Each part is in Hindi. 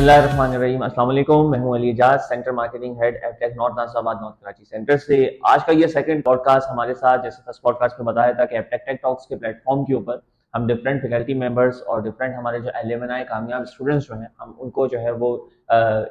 बिस्मिल्लाहिर्रहमानिर्रहीम। अस्सलाम वालेकुम। मैं हूं Ali Ejaz, centre marketing head Aptech north Nasirabad north Karachi centre से। आज का ये सेकंड पॉडकास्ट हमारे साथ, जैसे फर्स्ट पॉडकास्ट में बताया था कि एफटेक टेक टॉक्स के प्लेटफॉर्म के ऊपर हम डिफरेंट फैकल्टी मेंबर्स और डिफरेंट हमारे जो एलुमनाई कामयाब स्टूडेंट्स जो हैं, हम उनको जो है वो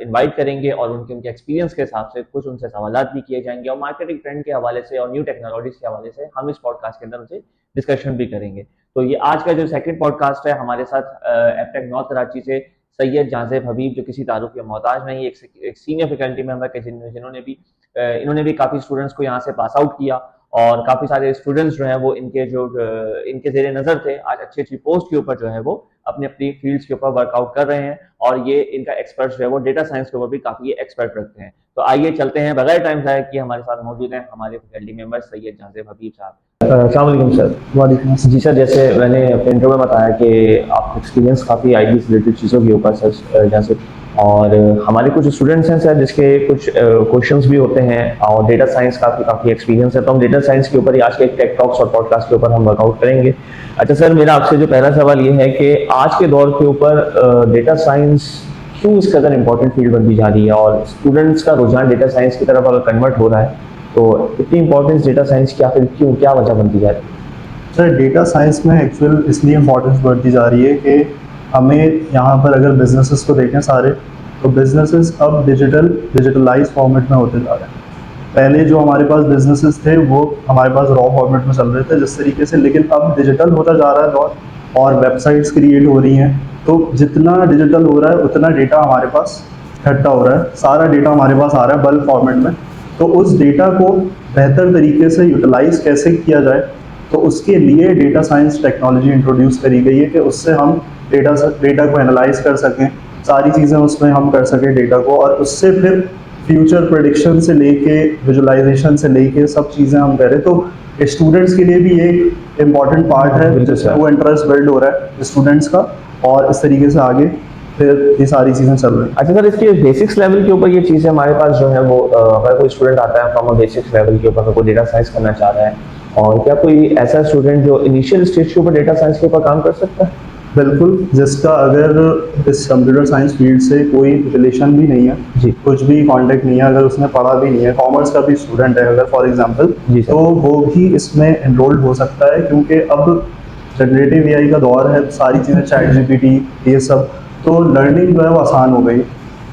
इनवाइट करेंगे और उनके एक्सपीरियंस के हिसाब से कुछ उनसे सवालात भी किए जाएंगे और मार्केटिंग ट्रेंड के हवाले से और न्यू टेक्नोलॉजीज के हवाले से हम इस पॉडकास्ट के अंदर उनसे डिस्कशन भी करेंगे। तो ये आज का जो सेकंड पॉडकास्ट है, हमारे साथ एफटेक नॉर्थ कराची से सैयद जाज़ेब हबीब, जो किसी तारुफ के मोहताज नहीं, एक सीनियर फैकल्टी मेंबर के इन्होंने भी काफ़ी स्टूडेंट्स को यहाँ से पास आउट किया और काफ़ी सारे स्टूडेंट्स जो हैं वो इनके ज़ेरे नज़र थे, आज अच्छी अच्छी पोस्ट के ऊपर जो है वो अपनी अपनी फील्ड्स के ऊपर वर्कआउट कर रहे हैं और ये इनका एक्सपर्ट जो है वो डेटा साइंस के ऊपर भी काफ़ी एक्सपर्ट रखते हैं। तो आइए चलते हैं, बगैर टाइम ज़ाया किए हमारे साथ मौजूद हैं हमारे फैकल्टी मेंबर सैयद जाज़ेब हबीब साहब। अस्सलाम वालेकुम सर। वालेकुम जी सर, जैसे मैंने अपने इंटरव्यू में बताया कि आप एक्सपीरियंस काफ़ी आईटी से रिलेटेड चीज़ों के ऊपर सर जैसे, और हमारे कुछ स्टूडेंट्स हैं सर जिसके कुछ क्वेश्चंस भी होते हैं और डेटा साइंस का काफ़ी एक्सपीरियंस है, तो हम डेटा साइंस के ऊपर ही आज के टेक टॉक्स और पॉडकास्ट के ऊपर हम वर्कआउट करेंगे। अच्छा सर, मेरा आपसे जो पहला सवाल ये है कि आज के दौर के ऊपर डेटा साइंस क्यों इस कदर इम्पोर्टेंट फील्ड बनती जा रही है और स्टूडेंट्स का रुझान डेटा साइंस की तरफ अगर कन्वर्ट हो रहा है तो इतनी इंपॉर्टेंस डेटा साइंस क्या वजह बनती जा रही है? सर, डेटा साइंस में एक्चुअल इसलिए इम्पोर्टेंस बढ़ती जा रही है कि हमें यहाँ पर अगर बिजनेसेस को देखें सारे, तो बिजनेसेस अब डिजिटलाइज फॉर्मेट में होते जा रहे हैं। पहले जो हमारे पास बिजनेसेस थे वो हमारे पास रॉ फॉर्मेट में चल रहे थे जिस तरीके से, लेकिन अब डिजिटल होता जा रहा है दौर और वेबसाइट्स क्रिएट हो रही हैं। तो जितना डिजिटल हो रहा है उतना डेटा हमारे पास इकट्ठा हो रहा है, सारा डेटा हमारे पास आ रहा है बल्क फॉर्मेट में। तो उस डेटा को बेहतर तरीके से यूटिलाइज कैसे किया जाए, तो उसके लिए डेटा साइंस टेक्नोलॉजी इंट्रोड्यूस करी गई है कि उससे हम डेटा को एनालाइज कर सकें, सारी चीज़ें उसमें हम कर सकें डेटा को, और उससे फिर फ्यूचर प्रेडिक्शन से लेके विजुअलाइजेशन से लेके सब चीज़ें हम करें। तो स्टूडेंट्स के लिए भी एक इम्पॉर्टेंट पार्ट है जिसमें वो इंटरेस्ट बिल्ड हो रहा है स्टूडेंट्स का, और इस तरीके से आगे फिर ये सारी चीज़ें चल रही हैं। अच्छा सर, इसके बेसिक्स लेवल के ऊपर ये चीज़ें हमारे पास जो है वो अगर कोई स्टूडेंट आता है फ्रॉम बेसिक्स लेवल के ऊपर, कोई डेटा साइंस करना चाह रहा है, और क्या कोई ऐसा स्टूडेंट जो इनिशियल स्टेज के ऊपर डेटा साइंस के ऊपर काम कर सकता है? बिल्कुल, जिसका अगर इस कंप्यूटर साइंस फील्ड से कोई रिलेशन भी नहीं है जी, कुछ भी कांटेक्ट नहीं है, अगर उसने पढ़ा भी नहीं है, कॉमर्स का भी स्टूडेंट है अगर फॉर एग्जांपल, तो वो भी इसमें एनरोल्ड हो सकता है, क्योंकि अब जनरेटिव एआई का दौर है, सारी चीज़ें चैट जीपीटी ये सब, तो लर्निंग जो है वो आसान हो गई,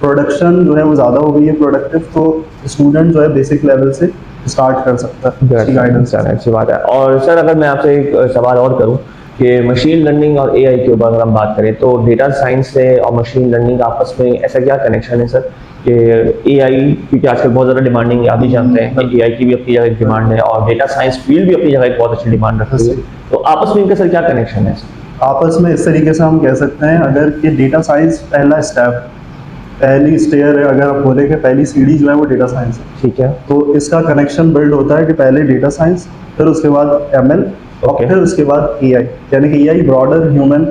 प्रोडक्शन जो है वो ज़्यादा हो गई है प्रोडक्टिव, तो स्टूडेंट जो है बेसिक लेवल से स्टार्ट कर सकता है। गाइडेंस अच्छी बात है। और सर, अगर मैं आपसे एक सवाल और करूं कि मशीन लर्निंग और एआई के ऊपर अगर हम बात करें, तो डेटा साइंस से और मशीन लर्निंग आपस में ऐसा क्या कनेक्शन है सर कि एआई, क्योंकि आजकल बहुत ज़्यादा डिमांडिंग है, आप भी जानते हैं कि एआई की भी अपनी जगह डिमांड है और डेटा साइंस फील्ड भी अपनी जगह एक बहुत अच्छी डिमांड रखती है, तो आपस में इनका सर क्या कनेक्शन है? आपस में इस तरीके से हम कह सकते हैं, अगर ये डेटा साइंस पहला स्टेप, पहली स्टेयर है, अगर आप बोले कि पहली सीढ़ी जो है वो डेटा साइंस है, ठीक है, तो इसका कनेक्शन बिल्ड होता है कि पहले डेटा साइंस, फिर उसके बाद एमएल, और फिर उसके बाद एआई, यानी कि एआई ब्रॉडर ह्यूमन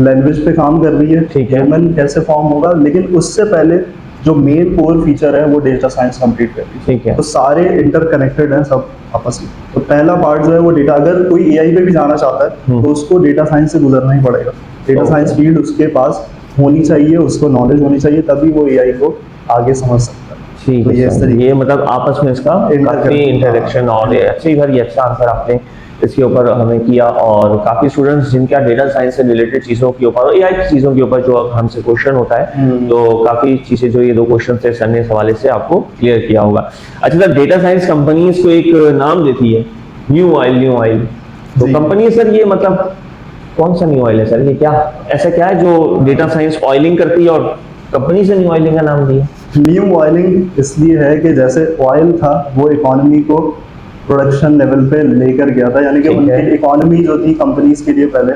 लैंग्वेज पे काम कर रही है, ह्यूमन कैसे फॉर्म होगा, लेकिन उससे पहले जो मेन कोर फीचर है वो डेटा साइंस कंप्लीट करती है। ठीक है, तो सारे इंटरकनेक्टेड हैं सब आपस में। तो पहला पार्ट जो है वो डेटा, अगर कोई एआई पे भी जाना चाहता है तो उसको डेटा साइंस से गुजरना ही पड़ेगा, डेटा साइंस फील्ड उसके पास होनी चाहिए, उसको नॉलेज होनी चाहिए, तभी वो एआई को आगे समझ सकता है। ठीक है, ये मतलब आपस में इसका काफी इंटरेक्शन, और अच्छा आंसर आपने इसके ऊपर हमें किया, और काफी स्टूडेंट्स जिनका डेटा साइंस से रिलेटेड चीजों के ऊपर और एआई की चीजों के ऊपर जो हमसे क्वेश्चन होता है, तो काफी चीजें जो ये दो क्वेश्चन थे सर ने इस हवाले से आपको क्लियर किया होगा। अच्छा सर, डेटा साइंस कंपनीज को एक नाम देती है न्यू ऑयल, तो कंपनी सर ये मतलब कौन सा न्यू ऑयल है सर? ये क्या ऐसा क्या है जो डेटा साइंस ऑयलिंग करती है और कंपनी से न्यू ऑयलिंग का नाम दिया? न्यू ऑयलिंग इसलिए है कि जैसे ऑयल था वो इकोनॉमी को प्रोडक्शन लेवल पे लेकर गया था, यानी कि उनकी इकोनॉमी जो थी कंपनीज के लिए पहले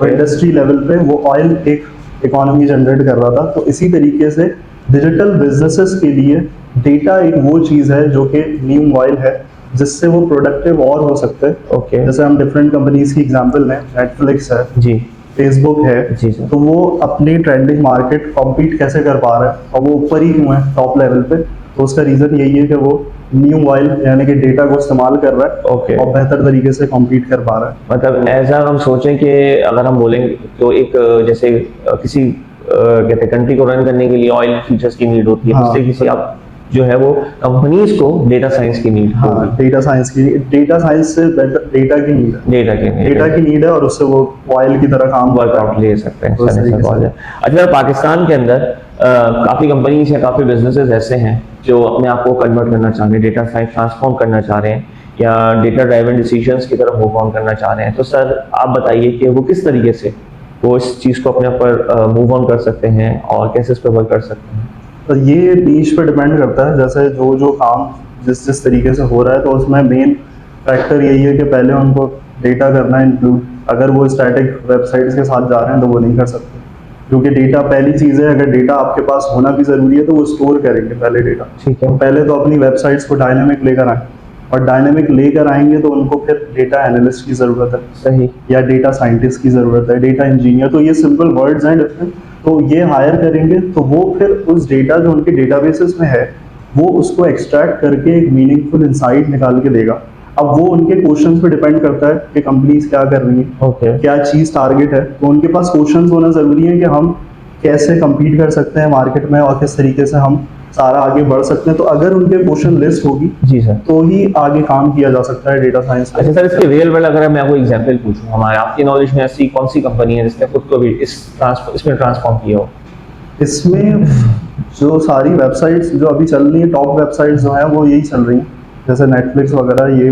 इंडस्ट्री लेवल पे वो ऑयल एक इकोनॉमी जनरेट कर रहा था। तो इसी तरीके से डिजिटल बिजनेसेस के लिए डेटा एक वो चीज़ है जो कि न्यू ऑयल है, जिससे वो प्रोडक्टिव और हो सकते हैं। जैसे हम डिफरेंट कंपनीज की एग्जांपल लें, नेटफ्लिक्स है जी, फेसबुक है जी, तो वो अपनी ट्रेंडिंग मार्केट कॉम्पीट कैसे कर पा रहा है और वो ऊपर ही क्यों है टॉप लेवल पे, तो उसका रीज़न यही है कि वो न्यू ऑयल यानी कि डेटा को इस्तेमाल कर रहा है और बेहतर तरीके से कॉम्पीट कर पा रहा है। मतलब ऐसा हम सोचें कि अगर हम बोलेंगे तो एक जैसे किसी कहते हैं कंट्री को रन करने के लिए ऑयल फीचर्स की नीड होती है, हाँ, उससे किसी आप जो है वो कंपनीज को डेटा साइंस की नीड हाँ, डेटा साइंस से बेटर डेटा की नीड है, डेटा की नीड है, और उससे वो ऑयल की तरह काम वर्कआउट ले सकते हैं। उस तरीके से। अच्छा, पाकिस्तान के अंदर काफी कंपनीज हैं, काफी बिजनेसेस ऐसे हैं जो अपने आप को कन्वर्ट करना चाह रहे हैं, डेटा साइंस ट्रांसफॉर्म करना चाह रहे हैं या डेटा ड्राइवन डिसीजंस की तरफ मूव ऑन करना चाह रहे हैं। तो सर आप बताइए कि वो किस तरीके से वो इस चीज को अपने ऊपर मूव ऑन कर सकते हैं और कैसे इस पर वर्क कर सकते हैं। तो ये नीश पे डिपेंड करता है, जैसे जो काम जिस तरीके से हो रहा है, तो उसमें मेन फैक्टर यही है कि पहले उनको डेटा करना इंक्लूड। अगर वो स्टैटिक वेबसाइट्स के साथ जा रहे हैं तो वो नहीं कर सकते, क्योंकि डेटा पहली चीज़ है। अगर डेटा आपके पास होना भी ज़रूरी है तो वो स्टोर करेंगे पहले डेटा। ठीक है। तो पहले तो अपनी वेबसाइट्स को डायनामिक लेकर आए, और डायनामिक लेकर आएंगे तो उनको फिर डेटा एनालिस्ट की ज़रूरत है, सही, या डेटा साइंटिस्ट की ज़रूरत है, डेटा इंजीनियर। तो ये सिंपल वर्ड्स हैं डिफरेंट, तो ये हायर करेंगे तो वो फिर उस डेटा जो उनके डेटाबेसेस में है वो उसको एक्सट्रैक्ट करके एक मीनिंगफुल इंसाइट निकाल के देगा। अब वो उनके क्वेश्चंस पे डिपेंड करता है कि कंपनीज क्या कर रही है, ओके, क्या चीज़ टारगेट है। तो उनके पास क्वेश्चंस होना ज़रूरी है कि हम कैसे compete कर सकते हैं मार्केट में, और किस तरीके से हम सारा आगे बढ़ सकते हैं। तो अगर उनके क्वेश्चन लिस्ट होगी जी सर, तो ही आगे काम किया जा सकता है डेटा साइंस में। अच्छा सर, इसके रियल वर्ल्ड अगर मैं आपको एग्जांपल पूछूं, हमारे आपकी नॉलेज में ऐसी कौन सी कंपनी है जिसने खुद को भी इसमें ट्रांसफॉर्म किया हो? इसमें जो सारी वेबसाइट्स जो अभी चल रही हैं, टॉप वेबसाइट्स जो हैं वो यही चल रही हैं, जैसे नेटफ्लिक्स वगैरह, ये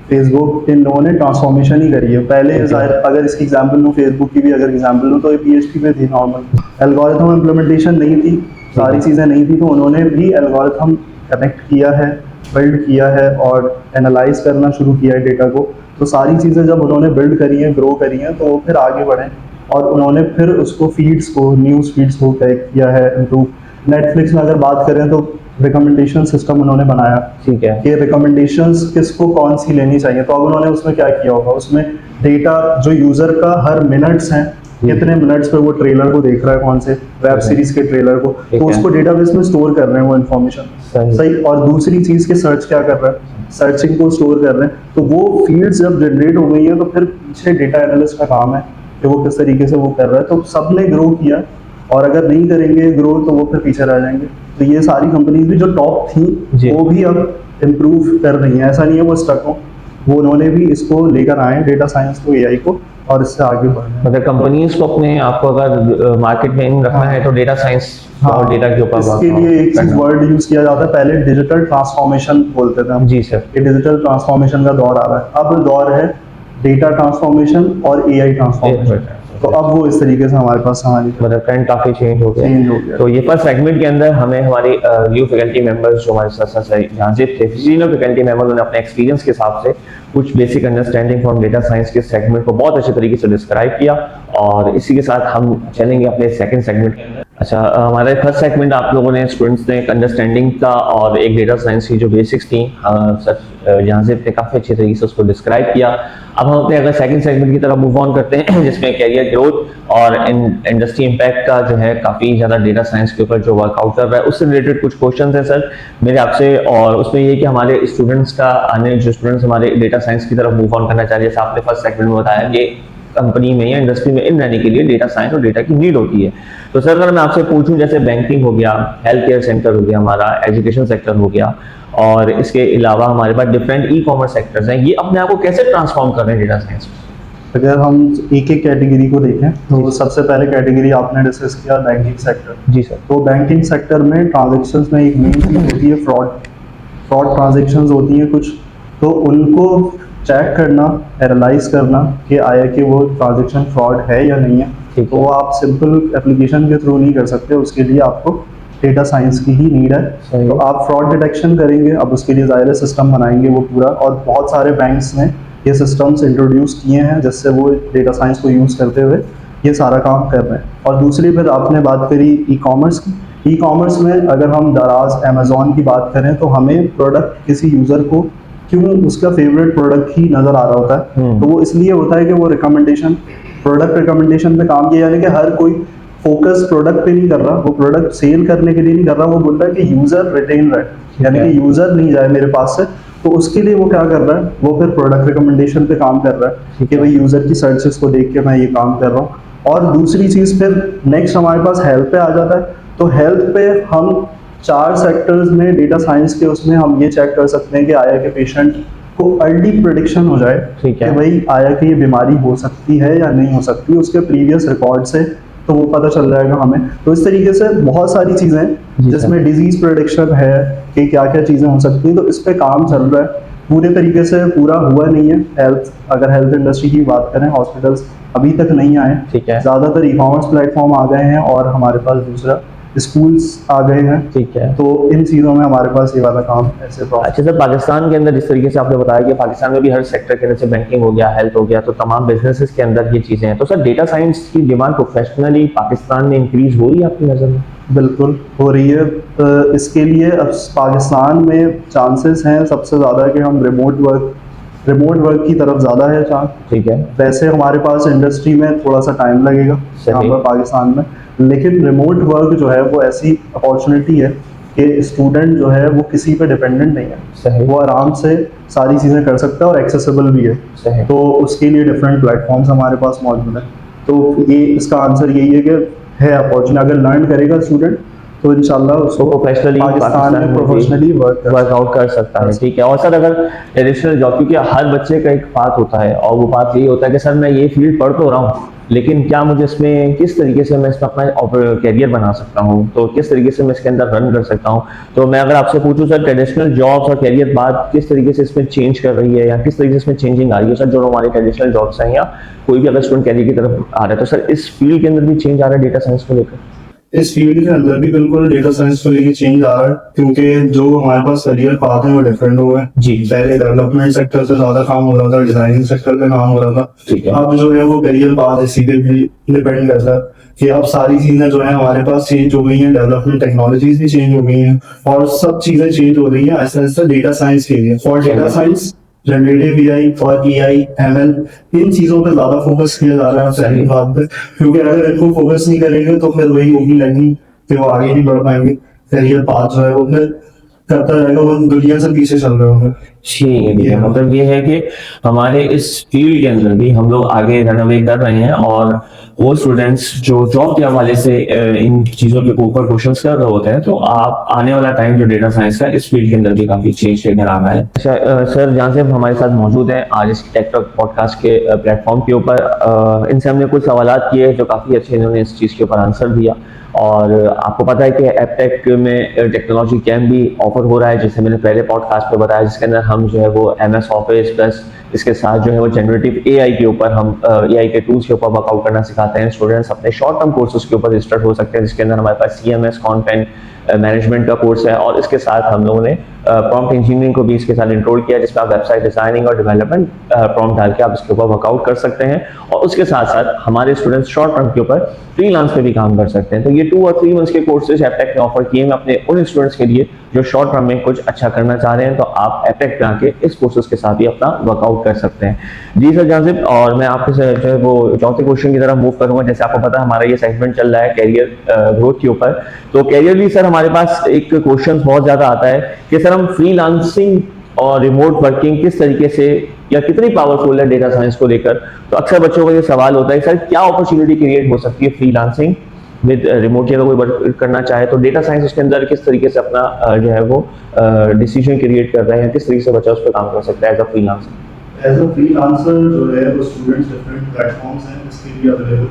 फेसबुक, इन लोगों ने ट्रांसफॉर्मेशन ही करी है। पहले जाहिर अगर इसकी एग्जांपल लूँ, फेसबुक की भी अगर एग्जांपल लूँ, तो ये PHP पे थी, नॉर्मल एल्गोरिथम इम्प्लीमेंटेशन नहीं थी, सारी चीज़ें नहीं थी। तो उन्होंने भी एल्गोरिथम कनेक्ट किया है, बिल्ड किया है और एनालाइज करना शुरू किया है डेटा को। तो सारी चीज़ें जब उन्होंने बिल्ड करी हैं, ग्रो करी हैं, तो वो फिर आगे बढ़े, और उन्होंने फिर उसको फीड्स को, न्यूज़ फीड्स को करेक्ट किया है, इम्प्रूव। नेटफ्लिक्स में अगर बात करें तो रिकमेंडेशन सिस्टम उन्होंने बनाया, ठीक है, कि रिकमेंडेशंस किसको कौन सी लेनी चाहिए। तो अब उन्होंने उसमें क्या किया होगा, उसमें डेटा जो यूज़र का हर मिनट्स हैं, कितने मिनट्स पे वो ट्रेलर को देख रहा है, कौन से वेब सीरीज के ट्रेलर को, तो उसको डेटाबेस में स्टोर कर रहे हैं वो इन्फॉर्मेशन। सही। और दूसरी चीज़ के सर्च क्या कर रहा है, सर्चिंग को स्टोर कर रहे हैं। तो वो फील्ड्स जब जनरेट हो गई है तो फिर पीछे डेटा एनालिस्ट का काम है कि वो किस तरीके से वो कर रहा है। तो सबने ग्रो किया, और अगर नहीं करेंगे ग्रो तो वो फिर पीछे रह जाएंगे। तो ये सारी कंपनीज भी जो टॉप थी वो भी अब इम्प्रूव कर रही हैं, ऐसा नहीं है वो स्टक हो, वो उन्होंने भी इसको लेकर आए डेटा साइंस को, AI को, और इससे आगे बढ़ना। मतलब कंपनीज को अपने आपको अगर मार्केट में इन रखना है तो डेटा साइंस और डेटा के ऊपर इसके लिए एक चीज वर्ड यूज किया जाता है, पहले डिजिटल ट्रांसफॉर्मेशन बोलते थे हम। जी सर, ये डिजिटल ट्रांसफॉर्मेशन का दौर आ रहा है, अब दौर है डेटा ट्रांसफॉर्मेशन और AI ट्रांसफॉर्मेशन। तो अब वो इस तरीके से हमारे पास हमारी मतलब ट्रेंड काफी चेंज हो गया। तो ये फर्स्ट सेगमेंट के अंदर हमें हमारे न्यू फैकल्टी मेंबर्स जो हमारे साथ साथ जाजिब थे, सीनियर फैकल्टी मेंबर्स ने अपने एक्सपीरियंस के हिसाब से कुछ basic understanding from data science के सेगमेंट को बहुत अच्छे तरीके से डिस्क्राइब किया, और इसी के साथ हम चलेंगे अपने सेकंड सेगमेंट के अंदर। अच्छा, हमारे फर्स्ट सेगमेंट आप लोगों ने, स्टूडेंट्स ने एक अंडरस्टैंडिंग का और एक डेटा साइंस की जो बेसिक्स थी सर जाजिब ने काफ़ी अच्छे तरीके से उसको डिस्क्राइब किया। अब हम अपने अगर सेकंड सेगमेंट की तरफ मूव ऑन करते हैं जिसमें कैरियर ग्रोथ और इंडस्ट्री इम्पैक्ट का जो है काफ़ी ज़्यादा डेटा साइंस के ऊपर जो वर्कआउट कर रहा है, उससे रिलेटेड कुछ क्वेश्चन है सर मेरे आपसे। और उसमें ये कि हमारे स्टूडेंट्स का आने, जो स्टूडेंट्स हमारे डेटा साइंस की तरफ मूव ऑन करना चाहिए, जैसे आपने फर्स्ट सेगमेंट में बताया कि कंपनी में या इंडस्ट्री में इन रहने के लिए डेटा साइंस और डेटा की नीड होती है। तो सर अगर मैं आपसे पूछूं, जैसे बैंकिंग हो गया, हेल्थ केयर सेक्टर हो गया, हमारा एजुकेशन सेक्टर हो गया, और इसके अलावा हमारे पास डिफरेंट ई-कॉमर्स सेक्टर्स हैं, ये अपने आप को कैसे ट्रांसफॉर्म कर रहे हैं डेटा साइंस में? अगर हम एक एक कैटेगरी को देखें तो सबसे पहले कैटेगरी आपने डिस्कस किया बैंकिंग सेक्टर। जी सर। तो बैंकिंग सेक्टर में ट्रांजेक्शन्स में एक मेन चीज़ होती है फ्रॉड ट्रांजेक्शन्स होती हैं कुछ, तो उनको चेक करना, एनालाइज करना कि आया कि वो ट्रांजेक्शन फ्रॉड है या नहीं है। तो वो आप सिंपल एप्लीकेशन के थ्रू नहीं कर सकते, उसके लिए आपको डेटा साइंस की ही नीड है। तो आप फ्रॉड डिटेक्शन करेंगे, अब उसके लिए ज़ाहिर सिस्टम बनाएंगे वो पूरा, और बहुत सारे बैंक्स ने ये सिस्टम्स इंट्रोड्यूस किए हैं जिससे वो डेटा साइंस को यूज़ करते हुए ये सारा काम कर रहे हैं। और दूसरी फिर आपने बात करी ई-कॉमर्स की। ई-कॉमर्स में अगर हम दराज अमेज़ॉन की बात करें तो हमें प्रोडक्ट किसी यूज़र को क्यों उसका फेवरेट प्रोडक्ट ही नज़र आ रहा होता है, तो वो इसलिए होता है कि वो रिकमेंडेशन, प्रोडक्ट रिकमेंडेशन पे काम किया, यानी कि हर कोई फोकस प्रोडक्ट पे नहीं कर रहा, वो प्रोडक्ट सेल करने के लिए नहीं कर रहा, वो बोल रहा है कि यूज़र रिटेन रहे, यानी कि यूज़र नहीं जाए मेरे पास से। तो उसके लिए वो क्या कर रहा है, वो फिर प्रोडक्ट रिकमेंडेशन पे काम कर रहा है कि भाई यूज़र की सर्चेस को देख के मैं ये काम कर रहा हूँ। और दूसरी चीज़ फिर नेक्स्ट हमारे पास हेल्थ पे आ जाता है। तो हेल्थ पे हम 4 सेक्टर्स में डेटा साइंस के उसमें हम ये चेक कर सकते हैं कि आया के पेशेंट को अर्ली प्रिडिक्शन हो जाए ठीक कि है। भाई आया कि ये बीमारी हो सकती है या नहीं हो सकती, उसके प्रीवियस रिकॉर्ड से तो वो पता चल जाएगा हमें। तो इस तरीके से बहुत सारी चीज़ें जी जिसमें डिजीज़ प्रिडिक्शन है कि क्या क्या चीज़ें हो सकती हैं, तो इस पे काम चल रहा है। पूरे तरीके से पूरा हुआ नहीं है हेल्थ, अगर हेल्थ इंडस्ट्री की बात करें, हॉस्पिटल्स अभी तक नहीं आए। ठीक है। ज़्यादातर ई कॉमर्स प्लेटफॉर्म आ गए हैं और हमारे पास दूसरा स्कूल्स आ गए हैं। ठीक है। तो इन चीज़ों में हमारे पास ये वाला काम ऐसे अच्छा सर, पाकिस्तान के अंदर जिस तरीके से आपने बताया कि पाकिस्तान में भी हर सेक्टर के अंदर से बैंकिंग हो गया, हेल्थ हो गया, तो तमाम बिजनेसेस के अंदर ये चीज़ें हैं, तो सर डेटा साइंस की डिमांड प्रोफेशनली पाकिस्तान में इंक्रीज हो रही है आपकी नज़र में? बिल्कुल हो रही है। इसके लिए अब पाकिस्तान में चांसेस हैं सबसे ज़्यादा कि हम रिमोट वर्क की तरफ ज़्यादा है चांस। ठीक है। वैसे हमारे पास इंडस्ट्री में थोड़ा सा टाइम लगेगा यहाँ सही। पर पाकिस्तान में, लेकिन रिमोट वर्क जो है वो ऐसी अपॉर्चुनिटी है कि स्टूडेंट जो है वो किसी पे डिपेंडेंट नहीं है, सही। वो आराम से सारी चीज़ें कर सकता है और एक्सेसिबल भी है। सही। तो उसके लिए डिफरेंट प्लेटफॉर्म्स हमारे पास मौजूद हैं। तो ये इसका आंसर यही है कि है अपॉर्चुनिटी, अगर लर्न करेगा स्टूडेंट तो इंशाल्लाह उसको प्रोफेशनली पाकिस्तान में प्रोफेशनली वर्कआउट कर सकता है। ठीक है। और सर अगर ट्रेडिशनल जॉब, क्योंकि हर बच्चे का एक पाथ होता है और वो पाथ यही होता है कि सर मैं ये फील्ड पढ़ तो रहा हूँ, लेकिन क्या मुझे इसमें किस तरीके से मैं इसमें अपना कैरियर बना सकता हूँ, तो किस तरीके से मैं इसके अंदर रन कर सकता हूँ। तो मैं अगर आपसे पूछूं सर, ट्रेडिशनल जॉब्स और कैरियर बात किस तरीके से इसमें चेंज कर रही है या किस तरीके से इसमें चेंजिंग आ रही है सर, जो हमारे ट्रेडिशनल जॉब्स हैं या कोई भी अगर स्टूडेंट कैरियर की तरफ आ रहा है, तो सर इस फील्ड के अंदर भी चेंज आ रहा है डेटा साइंस को लेकर? इस फील्ड के अंदर भी बिल्कुल डेटा साइंस को लेके चेंज आ रहा है, क्योंकि जो हमारे पास करियर पाथ है वो डिफरेंट हो गए जी। पहले डेवलपमेंट सेक्टर से ज्यादा काम हो रहा था, डिजाइनिंग सेक्टर पे काम हो रहा था। ठीक है। अब जो है वो करियर पाथ सीधे भी डिपेंड करता है कि अब सारी चीजें जो है हमारे पास चेंज हो गई हैं, डेवलपमेंट टेक्नोलॉजीज भी चेंज हो गई हैं और सब चीजें चेंज हो रही हैं ऐसा ऐसा डेटा साइंस के लिए। For data science generative AI और एआई एमएल इन चीजों पे ज्यादा फोकस किया जा रहा है पहली बात पे, क्योंकि अगर इनको फोकस नहीं करेंगे तो फिर वही होगी लर्निंग कि वो आगे नहीं बढ़ पाएंगे, करियर पाथ जो है वो फिर करता रहेगा, वो दुनिया से पीछे चल रहे होंगे। ठीक है। मतलब ये है कि हमारे इस फील्ड के अंदर भी हम लोग आगे रनअवे कर रहे हैं और वो स्टूडेंट्स जो जॉब के हवाले से इन चीजों के ऊपर क्वेश्चन कर रहे होते हैं, तो आप आने वाला टाइम जो डेटा साइंस का इस फील्ड के अंदर भी काफी चेंज लेकर आ रहा है। अच्छा सर, जहाँ से हमारे साथ मौजूद हैं आज इस टेक टॉक पॉडकास्ट के प्लेटफॉर्म के ऊपर, इनसे हमने कुछ सवालात किए जो काफी अच्छे इन्होंने इस चीज के ऊपर आंसर दिया। और आपको पता है कि एपटेक में टेक्नोलॉजी कैम्प भी ऑफर हो रहा है, जैसे मैंने पहले पॉडकास्ट पे बताया, जिसके अंदर हम जो है वो MS ऑफिस प्लस इसके साथ जो है वो जनरेटिव AI के ऊपर हम AI के टूल्स के ऊपर वर्कआउट करना सिखाते हैं। स्टूडेंट्स अपने शॉर्ट टर्म कोर्सेज के ऊपर रजिस्टर्ड हो सकते हैं, जिसके अंदर हमारे पास CMS कंटेंट मैनेजमेंट का कोर्स है और इसके साथ हम लोगों ने प्रॉम्प्ट इंजीनियरिंग को भी इसके साथ इंक्लूड किया, जिसमें आप वेबसाइट डिजाइनिंग और डेवलपमेंट प्रॉम्प्ट डाल के आप इसके ऊपर वर्कआउट कर सकते हैं। और उसके साथ साथ हमारे स्टूडेंट्स शॉर्ट टर्म के ऊपर फ्रीलांस पे भी काम कर सकते हैं। तो ये 2 और 3 मंथ्स के कोर्सेज एपटेक ने ऑफर किए हैं अपने उन स्टूडेंट्स के लिए जो शॉर्ट टर्म में कुछ अच्छा करना चाह रहे हैं। तो आप एपटेक पे आके इस कोर्सेज के साथ भी अपना वर्कआउट कर सकते हैं। जी सर जाजिब, और मैं आपके से जो है वो चौथे क्वेश्चन की तरफ मूव करूंगा। जैसे आपको पता है हमारा ये सेगमेंट चल रहा है कैरियर ग्रोथ के ऊपर, तो कैरियरली सर हमारे पास एक क्वेश्चन बहुत ज्यादा आता है कि सर हम फ्रीलांसिंग और रिमोट वर्किंग किस तरीके से या कितनी पावरफुल है डेटा साइंस को लेकर। तो अक्सर बच्चों का ये सवाल होता है सर क्या अपॉर्चुनिटी क्रिएट हो सकती है फ्रीलांसिंग विद रिमोटली, अगर कोई वर्क करना चाहे तो डेटा साइंस उसके अंदर किस तरीके से अपना जो है वो डिसीजन क्रिएट कर रहे हैं, किस तरीके से बच्चा उस पर काम कर सकता है as a freelancer? As a freelancer जो है वो स्टूडेंट्स डिफरेंट प्लेटफॉर्म्स हैं इसके लिए अवेलेबल।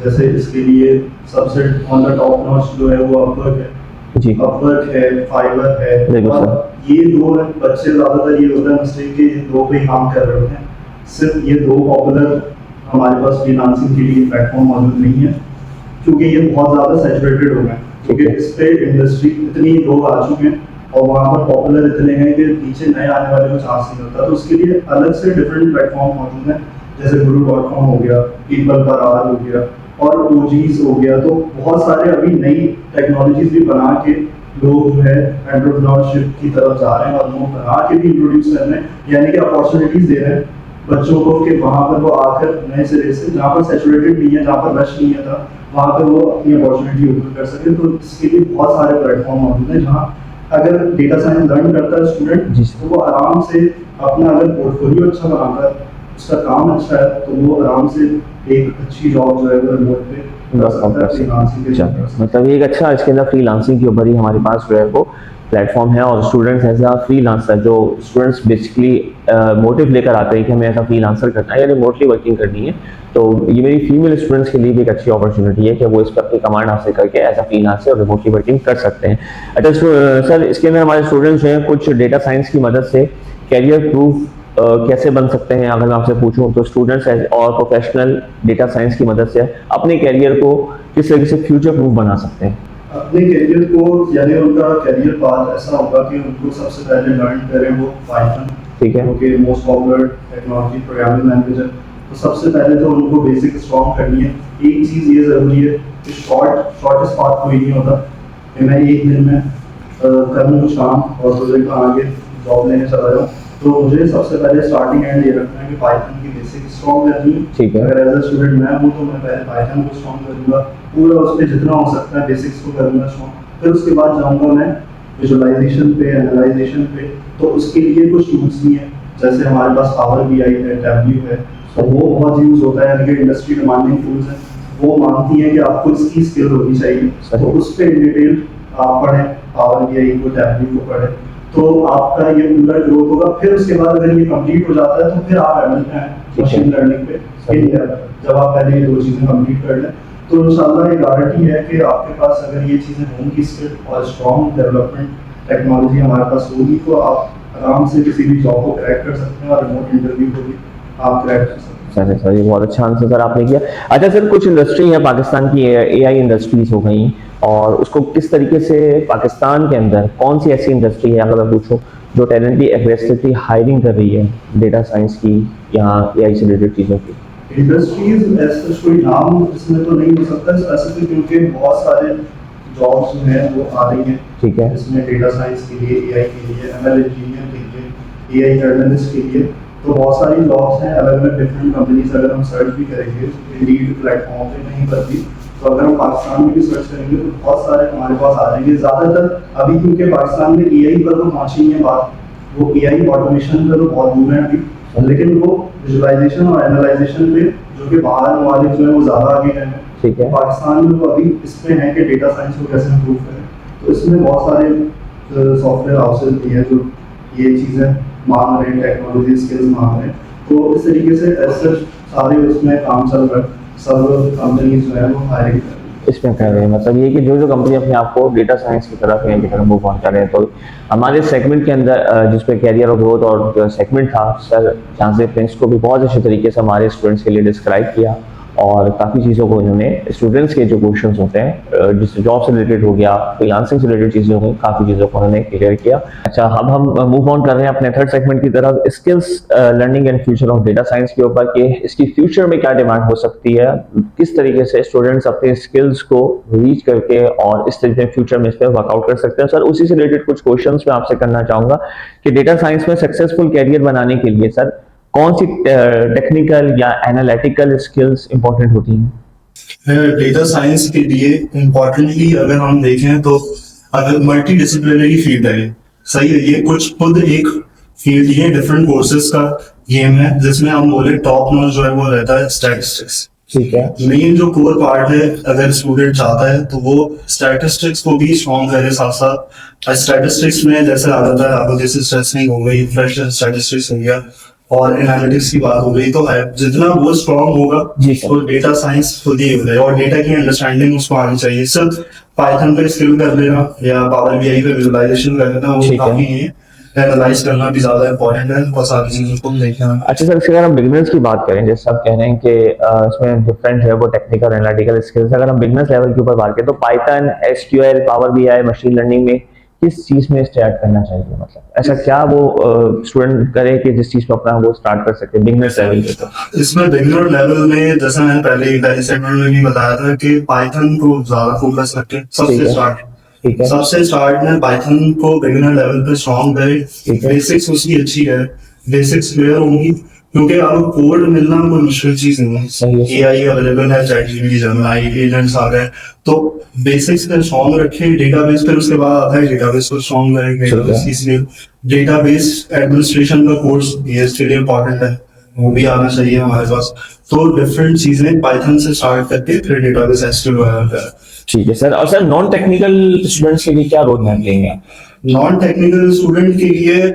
जैसे इसके लिए सबसे ऑन द टॉप नॉच जो है वो अपवर्क है जी। अपवर्क है, फाइवर है, बिल्कुल और सर। ये दो बच्चे ज़्यादातर ये होता है मिस्टेक के ये दो पे ही काम कर रहे होते हैं। सिर्फ ये दो पॉपुलर हमारे पास फ्रीलांसिंग के लिए प्लेटफॉर्म मौजूद नहीं है, क्योंकि ये बहुत ज़्यादा सैचुरेटेड हो गए हैं, क्योंकि इस पे इंडस्ट्री इतनी लोग आ चुके हैं और वहाँ पर पॉपुलर इतने हैं कि नीचे नए आने वाले को चांस नहीं होता। तो उसके लिए अलग से डिफरेंट प्लेटफॉर्म मौजूद हैं, जैसे guru.com हो गया, पीपल पर आर हो गया और OGs हो गया। तो बहुत सारे अभी नई टेक्नोलॉजीज भी बना के लोग जो है एंटरप्रेन्योरशिप की तरफ जा रहे हैं और वो बना के भी इंट्रोड्यूस कर रहे हैं, यानी कि अपॉर्चुनिटीज दे रहे हैं बच्चों को कि वहाँ पर वो आकर नए सिरे से, जहाँ पर सैचुरेटेड नहीं है, जहाँ पर रश नहीं है था, वहाँ पर वो अपनी अपॉर्चुनिटी ओपन कर सके। तो इसके लिए बहुत सारे प्लेटफॉर्म मौजूद हैं जहाँ अगर डेटा साइंस लर्न करता है स्टूडेंट तो वो आराम से अपना, अगर पोर्टफोलियो अच्छा बनाता है, उसका काम अच्छा है, तो वो आराम से एक अच्छी जॉब जो है वो रिमोट पे कर सकता है, फ्रीलांसिंग के थ्रू कर सकता है। मतलब ये एक अच्छा इसके अंदर फ्रीलांसिंग के ऊपर ही हमारे पास जो है वो प्लेटफॉर्म है, और स्टूडेंट्स एज अ फ्रीलांसर, जो स्टूडेंट्स बेसिकली मोटिव लेकर आते हैं कि हमें ऐसा फ्रीलांसर करना है या रिमोटली वर्किंग करनी है, तो ये मेरी फीमेल स्टूडेंट्स के लिए भी एक अच्छी अपॉर्चुनिटी है कि वो इस पर अपनी कमांड हासिल करके एज अ फ्रीलांसर और रिमोटली वर्किंग कर सकते हैं। अच्छा सर, इसके अंदर हमारे स्टूडेंट्स जो हैं कुछ डेटा साइंस की मदद से कैरियर प्रूफ कैसे बन सकते हैं, अगर मैं आपसे पूछूं तो स्टूडेंट्स और प्रोफेशनल डेटा साइंस की मदद से अपने कैरियर को किस तरीके से फ्यूचर प्रूफ बना सकते हैं? अपने करियर को, यानी उनका करियर पाथ ऐसा होगा कि उनको सबसे पहले लर्न करें वो पाइथन, ठीक है, जो कि most popular technology programming language है। तो सबसे पहले तो उनको बेसिक स्ट्रॉन्ग करनी है। एक चीज़ ये ज़रूरी है कि शॉर्टेस्ट पाथ कोई नहीं होता कि मैं एक दिन में करूँ कुछ काम और प्रोजेक्ट में आगे जॉब लेने चला जाऊँ। तो मुझे सबसे पहले स्टार्टिंग एंड ये रखना है कि पाइथन की बेसिक स्ट्रॉन्ग करनी है। ठीक है। अगर एज अ स्टूडेंट मैं हूँ तो मैं पहले पाइथन को स्ट्रॉन्ग करूँगा, पूरा उस पर जितना हो सकता है बेसिक्स को करूँगा स्ट्रॉन्ग। फिर उसके बाद जाऊँगा मैं विजुअलाइजेशन पे, एनालाइजेशन पे। तो उसके लिए कुछ टूल्स भी हैं, जैसे हमारे पास पावर BI है, टैबल्यू है, तो वो बहुत यूज़ होता है, यानी कि इंडस्ट्री डिमांडिंग टूल्स हैं। वो मांगती है कि आपको इसकी स्किल होनी चाहिए, तो उस पर इन डिटेल आप पढ़ें, पावर BI को, टैबल्यू को पढ़ें, तो आपका ये पूरा ग्रोथ होगा। फिर उसके बाद अगर ये कंप्लीट हो जाता है तो फिर आप ML पे हैं, मशीन लर्निंग पे। जब आप पहले ये दो चीज़ें कंप्लीट कर लें तो इंशाल्लाह ये गारंटी है कि आपके पास अगर ये चीज़ें होंगी, स्किल और स्ट्रॉन्ग डेवलपमेंट टेक्नोलॉजी हमारे पास होगी, तो आप आराम से किसी भी जॉब को क्रैक कर सकते हैं और रिमोट इंटरव्यू को भी आप क्रैक कर सकते हैं। सर ये बहुत अच्छा आंसर सर आपने किया। अच्छा सर, कुछ इंडस्ट्री है पाकिस्तान की, AI इंडस्ट्रीज हो गई, और उसको किस तरीके से पाकिस्तान के अंदर कौन सी ऐसी इंडस्ट्री है, अगर मैं पूछूं, जो टैलेंटली एग्रेसिवली हायरिंग कर रही है डेटा साइंस की या AI से रिलेटेड चीज़ों की? इंडस्ट्रीज ऐसा कोई नाम इसमें तो नहीं हो सकता स्पेसिफिक, क्योंकि बहुत सारे जॉब्स जो हैं वो आ रही हैं। ठीक है। इसमें डेटा साइंस के लिए, AI के लिए, ML इंजीनियर के लिए, AI जर्नलिस्ट के लिए, तो बहुत सारी जॉब्स हैं अलग अलग डिफरेंट कंपनीज। अगर हम सर्च भी करेंगे इंडीड प्लेटफॉर्म पे कहीं पर भी, तो अगर हम पाकिस्तान में भी सर्च करेंगे तो बहुत सारे हमारे पास आ जाएंगे। ज़्यादातर अभी क्योंकि पाकिस्तान में AI पर तो पहुँची नहीं है बात, वो AI ऑटोमेशन पर तो बहुत दूर है अभी, लेकिन वो विजुअलाइजेशन और एनालाइजेशन पे जो कि बाहर ममालिक जो है वो ज़्यादा आगे हैं। ठीक है। पाकिस्तान में तो अभी इस पे है कि डेटा साइंस को कैसे इम्प्रूव करें, तो इसमें बहुत सारे सॉफ्टवेयर हाउसेज भी हैं जो ये चीज़ें मांग रहे हैं, टेक्नोलॉजी स्किल्स मांग रहे हैं। तो इस तरीके से ऐसे सारे उसमें काम चल रहा है, सब कंपनीज जो है वो हायरिंग कर रही हैं। इसमें कह रहे हैं मतलब ये कि जो कंपनी अपने आप को डेटा साइंस की तरफ या की तरफ मूव ऑन कर रहे हैं। तो हमारे सेगमेंट के अंदर जिसपे कैरियर और ग्रोथ और जो सेगमेंट था सर, जहाँ से प्रिंस को भी बहुत अच्छे तरीके से हमारे स्टूडेंट्स के लिए डिस्क्राइब किया, और काफ़ी चीज़ों को इन्होंने स्टूडेंट्स के जो क्वेश्चंस होते हैं जिससे जॉब से रिलेटेड हो गया, फ्रीलांसिंग से रिलेटेड चीज़ें हो गई, काफ़ी चीज़ों को उन्होंने क्लियर किया। अच्छा, अब हम मूव ऑन कर रहे हैं अपने थर्ड सेगमेंट की तरफ, skills learning and future of data science के ऊपर, कि इसकी फ्यूचर में क्या डिमांड हो सकती है, किस तरीके से स्टूडेंट्स अपने स्किल्स को रीच करके और इस तरीके से फ्यूचर में इस पर वर्कआउट कर सकते हैं। सर उसी से रिलेटेड कुछ क्वेश्चन मैं आपसे करना चाहूँगा कि डेटा साइंस में सक्सेसफुल कैरियर बनाने के लिए सर कौन सी टेक्निकल या एनालिटिकल स्किल्स इंपॉर्टेंट होती हैं? डेटा साइंस के लिए इम्पोर्टेंटली अगर हम देखें तो अगर मल्टी डिसिप्लिनरी फील्ड है, सही है, ये कुछ खुद एक फील्ड, ये डिफरेंट कोर्सेज का गेम है, जिसमें हम बोले टॉप नॉच जो है वो रहता है स्टैटिस्टिक्स। ठीक है। मेन जो कोर पार्ट है, अगर स्टूडेंट चाहता है तो वो स्टैटिस्टिक्स को भी स्ट्रॉन्ग करे, साथ साथ स्टैटिस्टिक्स में जैसे आ जाता है आपको, जैसे स्ट्रेसिंग हो गई, फ्रेश स्टैटिस्टिक्स हो गया, और एनालिटिक्स की बात हो गई, तो जितना वो स्ट्रॉन्ग होगा तो डेटा साइंस खुद ही हो जाए, और डेटा की अंडरस्टैंडिंग उसको आनी चाहिए। सिर्फ पाइथन पे स्किल कर लेना या पावर BI पे विजुअलाइजेशन कर लेना वो काफी नहीं है, एनालाइज करना भी ज्यादा इंपॉर्टेंट है, बहुत सारी चीजों को देखना। अच्छा सर, अगर हम बिगिनर्स की बात करें, जैसे आप कह रहे हैं कि इसमें डिफरेंट है वो टेक्निकल एनालिटिकल स्किल्स, अगर हम बिगिनर्स लेवल के ऊपर बात करें तो Python, SQL, power BI, machine learning में किस चीज में स्टार्ट करना चाहिए, मतलब ऐसा क्या वो स्टूडेंट करे कि जिस चीज पे अपना वो स्टार्ट कर सके बिगिनर्स लेवल पे? तो इसमें बिगिनर लेवल में जैसा मैंने पहले सेगमेंट में भी बताया था कि पाइथन को ज्यादा फोकस करके सबसे स्टार्ट में पाइथन को बिगिनर लेवल पे स्ट्रॉन्ग करे, बेसिक्स उसकी अच्छी है, बेसिक्स क्लियर होंगी, क्योंकि अब कोड मिलना कोई मुश्किल चीज नहीं है, AI अवेलेबल है, ChatGPT, जेमिनी, एजेंट्स आ गए, तो बेसिक्स पे स्ट्रॉन्ग रखें। डेटाबेस पे उसके बाद आता है डेटाबेस को स्ट्रॉन्ग करेंगे, इसलिए डेटाबेस एडमिनिस्ट्रेशन का कोर्स ये इसके लिए इम्पोर्टेंट है, वो भी आना चाहिए हमारे पास। तो डिफरेंट चीजें पाइथन से स्टार्ट करके फिर डेटाबेस एसक्यूएल वगैरह। ठीक है सर। और सर नॉन टेक्निकल स्टूडेंट्स के लिए क्या रोड मैप लेंगे आप? नॉन टेक्निकल स्टूडेंट के लिए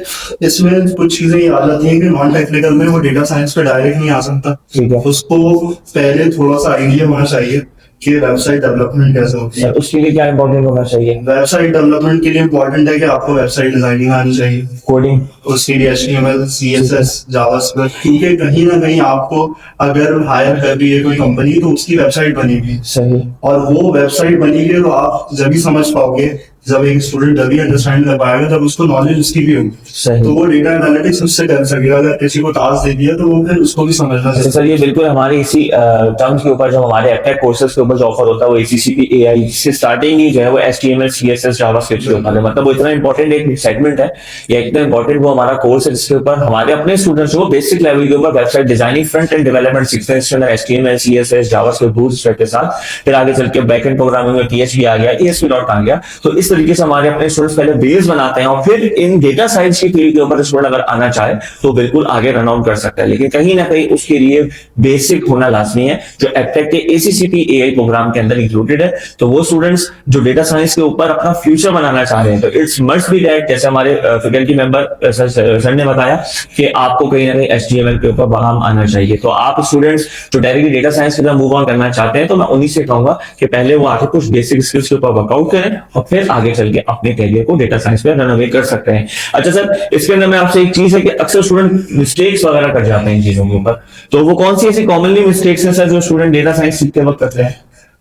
इसमें कुछ चीजें ये आ जाती हैं कि नॉन टेक्निकल में वो डेटा साइंस पे डायरेक्ट नहीं आ सकता। ठीक है। उसको पहले थोड़ा सा आइडिया होना चाहिए कि वेबसाइट डेवलपमेंट कैसे होती है। सर उसके लिए क्या इंपॉर्टेंट होना चाहिए? वेबसाइट डेवलपमेंट के लिए इंपॉर्टेंट है कि आपको वेबसाइट डिजाइनिंग आनी चाहिए, कोडिंग, उसके लिए HTML, CSS, जावास्क्रिप्ट, क्योंकि कहीं ना कहीं आपको अगर हायर कर रही है कोई कंपनी तो उसकी वेबसाइट बनेगी। सही। और वो वेबसाइट बनेगी तो आप जब भी समझ पाओगे, जब एक स्टूडेंट जब भी अंडरस्टैंड कर पाएगा जब उसको नॉलेज उसकी भी होगी, सही। तो वो डेटा एनालिटिक्स उससे कर सकेगा। अगर किसी को टास्क दे दिया तो वो फिर उसको भी समझना चाहिए। सर ये बिल्कुल हमारे इसी टर्म्स के ऊपर जो हमारे एप्टेक कोर्सेज के ऊपर जो ऑफर होता है वो ACCP AI से स्टार्टिंग ही जो है वो HTML, CSS, जावास्क्रिप्ट के ऊपर है। मतलब वो इतना इंपॉर्टेंट एक सेगमेंट है, या इतना इंपॉर्टेंट वो हमारा कोर्स है जिसके ऊपर हमारे अपने स्टूडेंट्स को बेसिक लेवल के ऊपर website designing, front end development सीखते हैं। इसके अंदर HTML, CSS, जावास्क्रिप्ट, बूटस्ट्रैप के साथ फिर आगे चल के बैकएंड प्रोग्रामिंग में PHP आ गया, ASP.NET आ गया। तो इस तरीके से हमारे अपने स्टूडेंट्स पहले बेस बनाते हैं और फिर इन डेटा साइंस की फील्ड के ऊपर स्टूडेंट अगर आना चाहे तो बिल्कुल आगे रन आउट कर सकता है। लेकिन कहीं ना कहीं उसके लिए बेसिक होना लाजमी है जो एप्टेक के ACCP AI प्रोग्राम के अंदर इंक्लूडेड है। तो वो स्टूडेंट्स जो डेटा साइंस के ऊपर अपना फ्यूचर बनाना चाह रहे हैं तो इट्स मस्ट बी दैट, जैसे हमारे फैकल्टी मेंबर सर ने बताया कि आपको कहीं ना कहीं HTML के ऊपर काम आना चाहिए। तो आप स्टूडेंट्स जो डायरेक्टली डेटा साइंस की तरफ मूव ऑन करना चाहते हैं तो मैं उन्हीं से कहूंगा कि पहले वो आके कुछ बेसिक स्किल्स के ऊपर वर्कआउट करें और फिर आगे चल के अपने कैरियर को डेटा साइंस में रन अवे कर सकते हैं। अच्छा सर, इसके अंदर मैं आपसे एक चीज है कि अक्सर स्टूडेंट मिस्टेक्स वगैरह कर जाते हैं इन चीजों के ऊपर, तो वो कौन सी ऐसी कॉमनली मिस्टेक्स हैं सर जो स्टूडेंट डेटा साइंस सीखते वक्त करते हैं?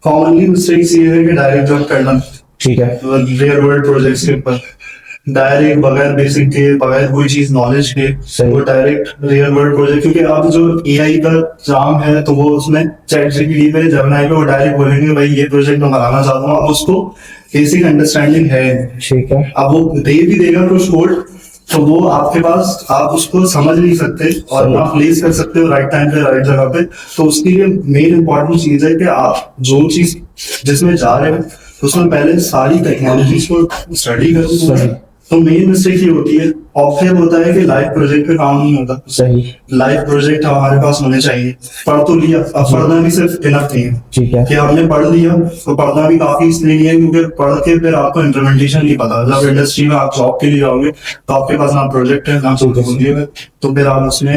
कॉमनली मिस्टेक्स ये है कि डायरेक्ट जॉब करना, ठीक है, रियल वर्ल्ड प्रोजेक्ट्स के ऊपर डायरेक्ट बगैर बेसिक के, बगैर कोई चीज नॉलेज के वो डायरेक्ट रियल वर्ल्ड प्रोजेक्ट। क्योंकि अब जो AI का काम है तो वो उसमें ChatGPT पे, जेमिनी पे वो डायरेक्ट बोलेंगे भाई ये प्रोजेक्ट मैं बनाना चाहता हूँ। अब उसको बेसिक अंडरस्टैंडिंग है, ठीक है, अब वो दे भी देगा कुछ कोड तो वो आपके पास, आप उसको समझ नहीं सकते और ना प्लेस कर सकते हो राइट टाइम पे राइट जगह पे। तो उसके लिए मेन इंपॉर्टेंट चीज है कि आप जो चीज जिसमें जा रहे हो उसमें पहले सारी टेक्नोलॉजीज को स्टडी करो। तो मेन मिस्टेक ये होती है। और फिर होता है कि लाइव प्रोजेक्ट पे काम नहीं होता। सही, लाइव प्रोजेक्ट हमारे पास होने चाहिए। पढ़ तो लिया, अब पढ़ना भी सिर्फ इनफ नहीं है, ठीक है, कि हमने पढ़ लिया तो पढ़ना भी काफी इसलिए नहीं है क्योंकि पढ़ के फिर आपको इम्प्लीमेंटेशन नहीं पता। जब इंडस्ट्री में आप जॉब के लिए जाओगे तो आपके पास ना प्रोजेक्ट है ना पोर्टफोलियो, तो फिर आप उसमें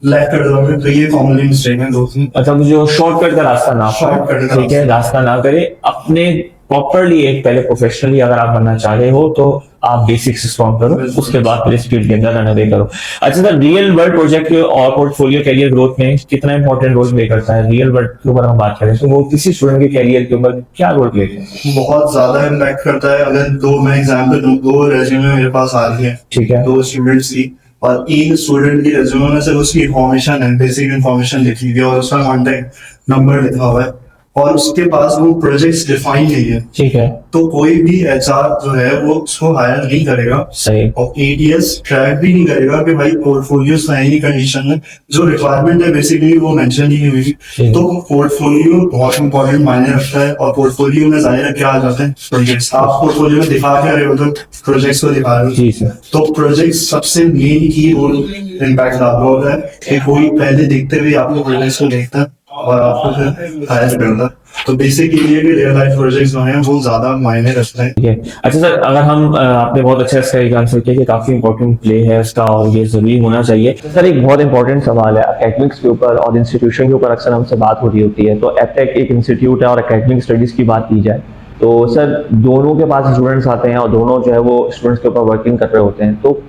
लैग कर जाओगे। तो ये कॉमनली मिस्टेक है दोस्तों। अच्छा, मुझे शॉर्टकट का रास्ता ना, शॉर्टकट का, ठीक है, रास्ता ना करे। अपने प्रॉपरली एक पहले प्रोफेशनली अगर आप बनना चाह रहे हो तो आप बेसिक्स स्ट्रॉन्ग करो, उसके बाद फिर इस फील्ड के अंदर रन अवे करो। अच्छा सर, रियल वर्ल्ड प्रोजेक्ट और पोर्टफोलियो कैरियर ग्रोथ में कितना इंपॉर्टेंट रोल प्ले करता है? रियल वर्ल्ड के ऊपर हम बात करें तो वो किसी स्टूडेंट के कैरियर के ऊपर क्या रोल प्ले करता है? बहुत ज्यादा इम्पैक्ट करता है। अगर मैं एग्जाम्पल दूं, 2 रेज्यूमे मेरे पास आ रही है, ठीक है, 2 स्टूडेंट्स की, और एक स्टूडेंट की रेज्यूमे में सिर्फ उसकी इन्फॉर्मेशन है, बेसिक इन्फॉर्मेशन लिखी हुई है और उसका कॉन्टेक्ट नंबर लिखा हुआ है और उसके पास वो प्रोजेक्ट्स डिफाइन नहीं है, ठीक है, तो कोई भी HR जो है वो उसको हायर नहीं करेगा। सही। और ATS ट्रैक भी नहीं करेगा कि भाई पोर्टफोलियो सही कंडीशन में, जो रिक्वायरमेंट है बेसिकली वो मेंशन नहीं हुई। तो पोर्टफोलियो बहुत इंपॉर्टेंट मायने रखता है। और पोर्टफोलियो में जाहिर है क्या आ जाते हैं? प्रोजेक्ट्स। आप पोर्टफोलियो में दिखा क्या रहे हो? तो प्रोजेक्ट्स को दिखा रहे हो। जी सर। तो प्रोजेक्ट सबसे मेन की रोल इम्पैक्ट आपका होता है कि कोई पहले देखते हुए आपको प्रोजेक्ट्स को देखता है और आपको फिर हायर करता। तो बेसिकली ये रियल लाइफ प्रोजेक्ट्स जो हैं वो ज्यादा मायने रखते हैं। ठीक है। अच्छा सर, अगर हम आपने बहुत अच्छा इसका आंसर किया कि काफी इंपॉर्टेंट प्ले है इसका और ये जरूरी होना चाहिए। सर एक बहुत इंपॉर्टेंट सवाल है, एकेडमिक्स के ऊपर और इंस्टीट्यूशन के ऊपर अक्सर हमसे बात हो रही होती है। तो एप्टेक एक इंस्टीट्यूट है और एकेडमिक स्टडीज की बात की जाए तो सर दोनों के पास स्टूडेंट्स आते हैं और दोनों जो है वो स्टूडेंट्स के ऊपर वर्किंग कर रहे होते हैं। तो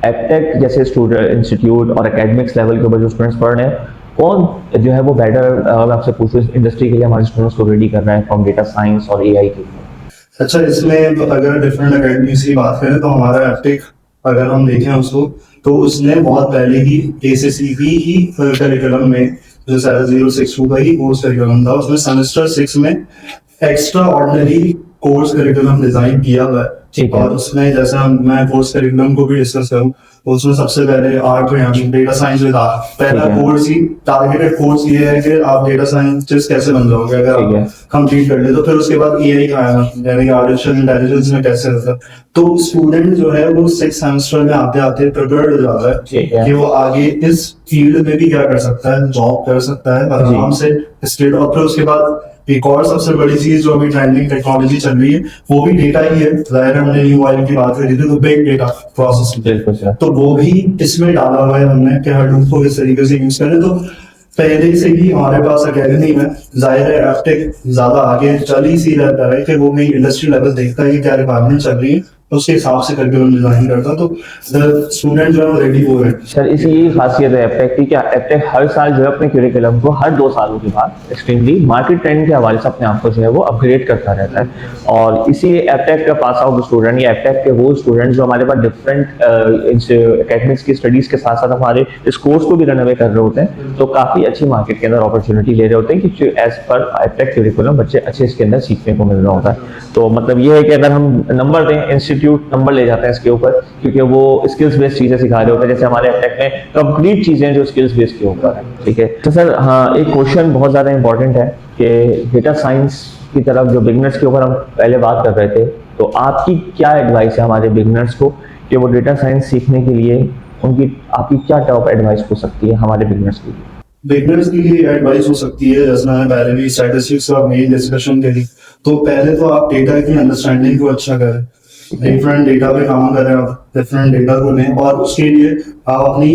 एप्टेक जैसे स्टूडेंट इंस्टीट्यूट और एकेडमिक्स लेवल के ऊपर जो स्टूडेंट्स पढ़ रहे हैं, कौन जो है वो बेटर, मैं आपसे पूछूं, इंडस्ट्री के लिए हमारे स्टूडेंट्स को रेडी कर रहे हैं फ्रॉम डेटा साइंस और AI के? अच्छा, इसमें अगर डिफरेंट एकेडमीज की बात करें तो हमारा एप्टेक अगर हम देखें उसको तो उसने बहुत पहले ही ACCP ही करिकुलम में जो 062 का ही कोर्स करिकुलम था उसमें सेमेस्टर 6 में extra ordinary course curriculum design किया हुआ है। और उसमें जैसा मैं कोर्स करिकुलम को भी डिस्कस करूं उसमें सबसे पहले आर्ट में डेटा साइंस में था। पहला कोर्स ही टारगेटेड कोर्स ये है कि आप डेटा साइंटिस्ट कैसे बन जाओगे अगर आप कंप्लीट कर ले। तो फिर उसके बाद एआई का आया, यानी कि आर्टिफिशियल इंटेलिजेंस में कैसे होता। तो स्टूडेंट जो है वो 6 सेमेस्टर में आते आते प्रिपेयर्ड हो जाता है कि वो आगे इस फील्ड में भी क्या कर सकता है, जॉब कर सकता है आराम से स्टेट। और फिर उसके बाद एक और सबसे बड़ी चीज जो अभी ट्रेंडिंग टेक्नोलॉजी चल रही है वो भी डेटा ही है। जाहिर है, हमने न्यू ऑयल की बात करी थी तो बिग डेटा प्रोसेसिंग, तो वो भी इसमें डाला हुआ है हमने कि हडूप को इस तरीके से यूज करें। तो पहले से ही हमारे पास अकेडमी में जाहिर है एफटेक ज्यादा आगे चल ही सी रहता है कि वो भी इंडस्ट्री लेवल देखता है कि क्या रिक्वायरमेंट चल रही है, उसके हिसाब से करके उन्हें डिजाइन करता। तो स्टूडेंट जो है वो रेडी हो रहे हैं। सर इसी यही खासियत है एफटेक की, क्या एफटेक हर साल जो है अपने क्यूरिकुलम को हर 2 सालों के बाद एक्सट्रीमली मार्केट ट्रेंड के हवाले से अपने आप को जो है वो अपग्रेड करता रहता है। और इसी एफटेक का पास आउट स्टूडेंट या एफटेक के वो स्टूडेंट जो हमारे पास डिफरेंट एकेडमिक्स की स्टडीज के साथ साथ हमारे इस कोर्स को भी रन अवे कर रहे होते हैं, तो काफी अच्छी मार्केट के अंदर अपॉर्चुनिटी ले रहे होते हैं कि एज पर एफटेक क्यूरिकुलम बच्चे अच्छे इसके अंदर सीखने को मिल रहा होता है। तो मतलब ये है कि अगर हम नंबर दें, इंस्टीट्यूट नंबर ले जाते हैं इसके ऊपर, क्योंकि वो स्किल्स बेस्ड चीजें सिखा रहे होते हैं। जैसे हमारे एफटेक में कंप्लीट चीजें जो स्किल्स बेस्ड के ऊपर है। ठीक है तो सर, हाँ एक क्वेश्चन बहुत ज्यादा इंपॉर्टेंट है कि डेटा साइंस की तरफ जो बिगनर्स के ऊपर हम पहले बात कर रहे थे, तो आपकी क्या एडवाइस है हमारे बिगनर्स को कि वो डेटा साइंस सीखने के लिए उनकी आपकी क्या टॉप एडवाइस हो सकती है हमारे बिगनर्स के लिए? बिगनर्स के लिए एडवाइस हो सकती है, जैसे मैंने पहले भी स्टैटिस्टिक्स का मेन डिस्कशन करी, तो पहले तो आप डेटा की अंडरस्टैंडिंग को अच्छा करें, डिफरेंट डेटा पे काम करें, आप डिफरेंट डेटा को लें और उसके लिए आप अपनी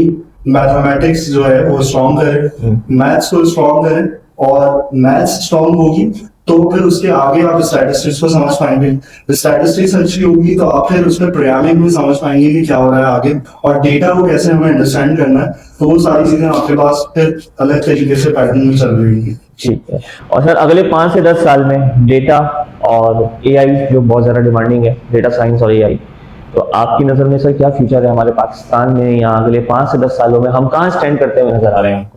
मैथमेटिक्स जो है वो स्ट्रॉन्ग करें, मैथ्स को स्ट्रॉन्ग करें। और मैथ्स स्ट्रॉन्ग होगी तो फिर उसके आगे आप स्टैटिस्टिक्स को समझ पाएंगे। स्टैटिस्टिक्स अच्छी होगी तो आप फिर उसमें प्रोग्रामिंग भी समझ पाएंगे कि क्या हो रहा है आगे, और डेटा को कैसे हमें अंडरस्टैंड करना है। तो वो सारी चीजें आपके पास फिर अलग तरीके से पैटर्न में चल रही है। ठीक है। और सर अगले 5 से 10 साल में डेटा और एआई जो बहुत ज्यादा डिमांडिंग है, डेटा साइंस और एआई, तो आपकी नजर में सर क्या फ्यूचर है हमारे पाकिस्तान में, या अगले 5 से 10 सालों में हम कहाँ स्टैंड करते हुए नजर आ रहे हैं?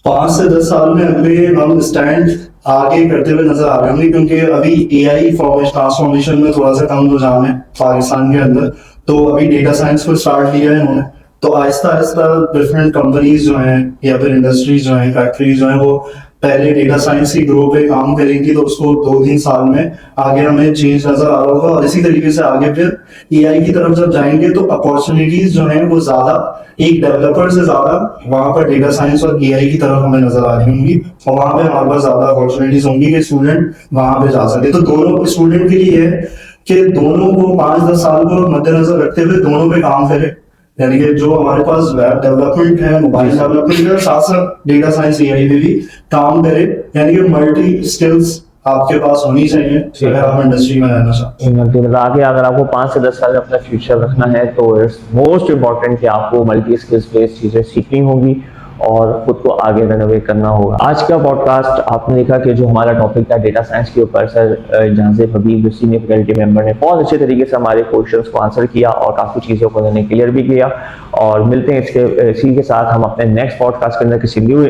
5 से 10 साल में अगले हम स्टैंड आगे करते हुए नजर आ रहे होंगे, क्योंकि अभी एआई ट्रांसफॉर्मेशन में थोड़ा सा कम रुझान है पाकिस्तान के अंदर। तो अभी डेटा साइंस को स्टार्ट किया है इन्होंने, तो आहिस्ता आहिस्ता डिफरेंट कंपनीज जो हैं या फिर इंडस्ट्रीज जो हैं, फैक्ट्रीज जो हैं, वो पहले डेटा साइंस की ग्रो पे काम करेंगी, तो उसको 2-3 साल में आगे हमें चेंज नजर आ रहा होगा। और इसी तरीके से आगे फिर एआई की तरफ जब जाएंगे तो अपॉर्चुनिटीज जो हैं वो ज्यादा, एक डेवलपर से ज्यादा वहां पर डेटा साइंस और एआई की तरफ हमें नजर आ रही होंगी, और वहां पे हमारे पास ज्यादा अपॉर्चुनिटीज होंगी कि स्टूडेंट वहां पे जा सके। तो दोनों स्टूडेंट के लिए है कि दोनों को 5-10 साल को मद्देनजर रखते हुए दोनों पे काम करे, यानी कि जो हमारे पास वेब डेवलपमेंट है, मोबाइल डेवलपमेंट है, साथ साथ डेटा साइंस एआई में भी काम करे, यानी कि मल्टी स्किल्स आपके पास होनी चाहिए अगर आप इंडस्ट्री में रहना चाहते हैं। मतलब आगे अगर आपको 5 से 10 साल में अपना फ्यूचर रखना है तो इट्स मोस्ट इम्पॉर्टेंट कि आपको मल्टी स्किल्स बेस्ड चीजें सीखनी होंगी और खुद को आगे रनअवे करना होगा। आज का पॉडकास्ट आपने देखा कि जो हमारा टॉपिक था डेटा साइंस के ऊपर, सर जाज़िब हबीब जो सीनियर फैकल्टी मेंबर ने बहुत अच्छे तरीके से हमारे क्वेश्चंस को आंसर किया और काफ़ी चीज़ों को उन्होंने क्लियर भी किया। और मिलते हैं इसी के साथ हम अपने नेक्स्ट पॉडकास्ट के अंदर किसी न्यू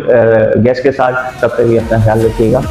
गेस्ट के साथ। तब तक भी अपना ख्याल रखिएगा।